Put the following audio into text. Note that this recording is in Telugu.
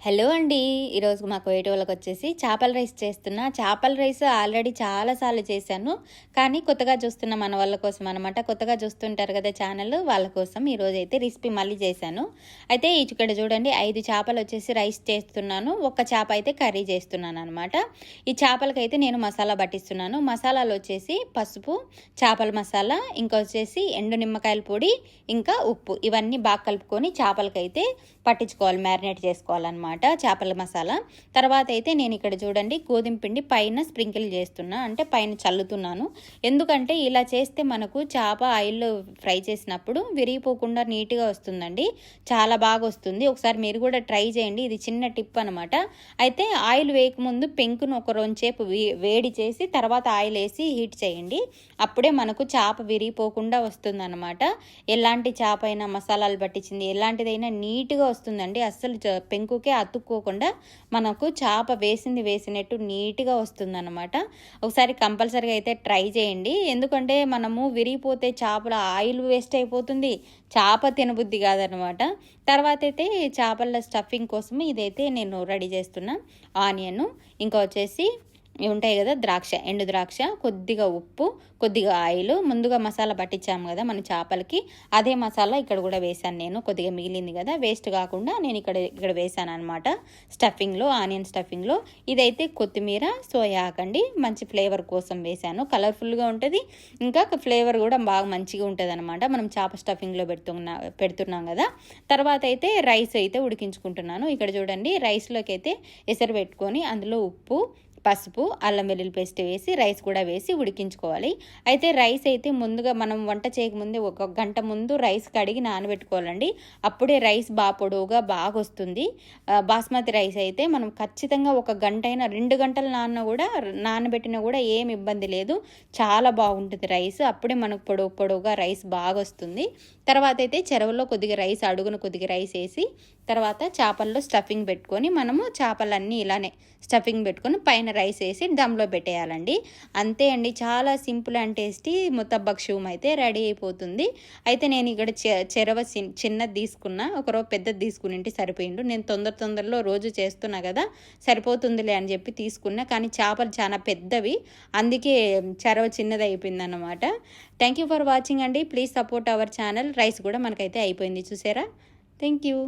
హలో అండి. ఈరోజు మా కువైట్ వాళ్ళకొచ్చేసి చేపల రైస్ చేస్తున్నా. చేపల రైస్ ఆల్రెడీ చాలా సార్లు చేశాను. కానీ కొత్తగా చూస్తున్న మన వాళ్ళ కోసం అనమాట. కొత్తగా చూస్తుంటారు కదా ఛానల్, వాళ్ళ కోసం ఈరోజైతే రెసిపీ మళ్ళీ చేశాను. అయితే ఇక్కడ చూడండి 5 చేపలు వచ్చేసి రైస్ చేస్తున్నాను. ఒక చేప అయితే కర్రీ చేస్తున్నాను అనమాట. ఈ చేపలకైతే నేను మసాలా పట్టిస్తున్నాను. మసాలాలు వచ్చేసి పసుపు, చేపల మసాలా, ఇంకా వచ్చేసి ఎండు నిమ్మకాయల పొడి, ఇంకా ఉప్పు, ఇవన్నీ బాగా కలుపుకొని చేపలకైతే పట్టించుకోవాలి, మ్యారినేట్ చేసుకోవాలన్నమాట చేపల మసాలా. తర్వాత అయితే నేను ఇక్కడ చూడండి గోధుమ పిండి పైన స్ప్రింకిల్ చేస్తున్నా, అంటే పైన చల్లుతున్నాను. ఎందుకంటే ఇలా చేస్తే మనకు చేప ఆయిల్లో ఫ్రై చేసినప్పుడు విరిగిపోకుండా నీట్గా వస్తుందండి, చాలా బాగా వస్తుంది. ఒకసారి మీరు కూడా ట్రై చేయండి, ఇది చిన్న టిప్ అనమాట. అయితే ఆయిల్ వేయకముందు పెంకును ఒక రొంచేపు వేడి చేసి తర్వాత ఆయిల్ వేసి హీట్ చేయండి, అప్పుడే మనకు చేప విరిగిపోకుండా వస్తుందన్నమాట. ఎలాంటి చేప అయినా మసాలాలు పట్టించింది ఎలాంటిదైనా నీట్గా వస్తుందండి. అస్సలు పెంకుకే అతుక్కోకుండా మనకు చేప వేసినట్టు నీట్గా వస్తుందన్నమాట. ఒకసారి కంపల్సరీగా అయితే ట్రై చేయండి. ఎందుకంటే మనము విరిగిపోతే చేపల ఆయిల్ వేస్ట్ అయిపోతుంది, చేప తినబుద్ధి కాదనమాట. తర్వాత అయితే చేపల స్టఫింగ్ కోసం ఇదైతే నేను రెడీ చేస్తున్నా. ఆనియన్, ఇంకా వచ్చేసి ఉంటాయి కదా ద్రాక్ష, ఎండు ద్రాక్ష, కొద్దిగా ఉప్పు, కొద్దిగా ఆయిల్. ముందుగా మసాలా పట్టించాము కదా మన చేపలకి, అదే మసాలా ఇక్కడ కూడా వేసాను నేను. కొద్దిగా మిగిలింది కదా, వేస్ట్ కాకుండా నేను ఇక్కడ వేసాను అనమాట స్టఫింగ్లో, ఆనియన్ స్టఫింగ్లో. ఇదైతే కొత్తిమీర, సోయా ఆకండి, మంచి ఫ్లేవర్ కోసం వేసాను. కలర్ఫుల్గా ఉంటుంది, ఇంకా ఫ్లేవర్ కూడా బాగా మంచిగా ఉంటుంది అనమాట మనం చేప స్టఫింగ్లో పెడుతున్నాం కదా. తర్వాత అయితే రైస్ అయితే ఉడికించుకుంటున్నాను. ఇక్కడ చూడండి రైస్లోకి అయితే ఎసరు పెట్టుకొని అందులో ఉప్పు, పసుపు, అల్లం వెల్లుల్లి పేస్ట్ వేసి రైస్ కూడా వేసి ఉడికించుకోవాలి. అయితే రైస్ అయితే ముందుగా మనం వంట చేయకముందే 1 గంట ముందు రైస్ కడిగి నానబెట్టుకోవాలండి, అప్పుడే రైస్ బాగా పొడవుగా బాగా వస్తుంది. బాస్మతి రైస్ అయితే మనం ఖచ్చితంగా 1 గంట అయినా 2 గంటలు నానబెట్టినా కూడా ఏమి ఇబ్బంది లేదు, చాలా బాగుంటుంది రైస్. అప్పుడే మనకు పొడవుగా రైస్ బాగా వస్తుంది. తర్వాత అయితే చెరవలో కొద్దిగా రైస్, అడుగున కొద్దిగా రైస్ వేసి తర్వాత చేపల్లో స్టఫింగ్ పెట్టుకొని మనము చేపలన్నీ ఇలానే స్టఫింగ్ పెట్టుకొని పైన రైస్ వేసి దమ్లో పెట్టేయాలండి. అంతే అండి, చాలా సింపుల్ అండ్ టేస్టీ ముతబ్బక్ షూమ్ అయితే రెడీ అయిపోతుంది. అయితే నేను ఇక్కడ చెరవ చిన్నది తీసుకున్నా, ఒకరోజు పెద్దది తీసుకుని సరిపోయిండు. నేను తొందరలో రోజు చేస్తున్నా కదా, సరిపోతుందిలే అని చెప్పి తీసుకున్నా. కానీ చేపలు చాలా పెద్దవి, అందుకే చెరవ చిన్నది అయిపోయింది అన్నమాట. థ్యాంక్ యూ ఫర్ వాచింగ్ అండి. Please support our channel. Rice కూడా మనకైతే అయిపోయింది చూసారా. Thank you.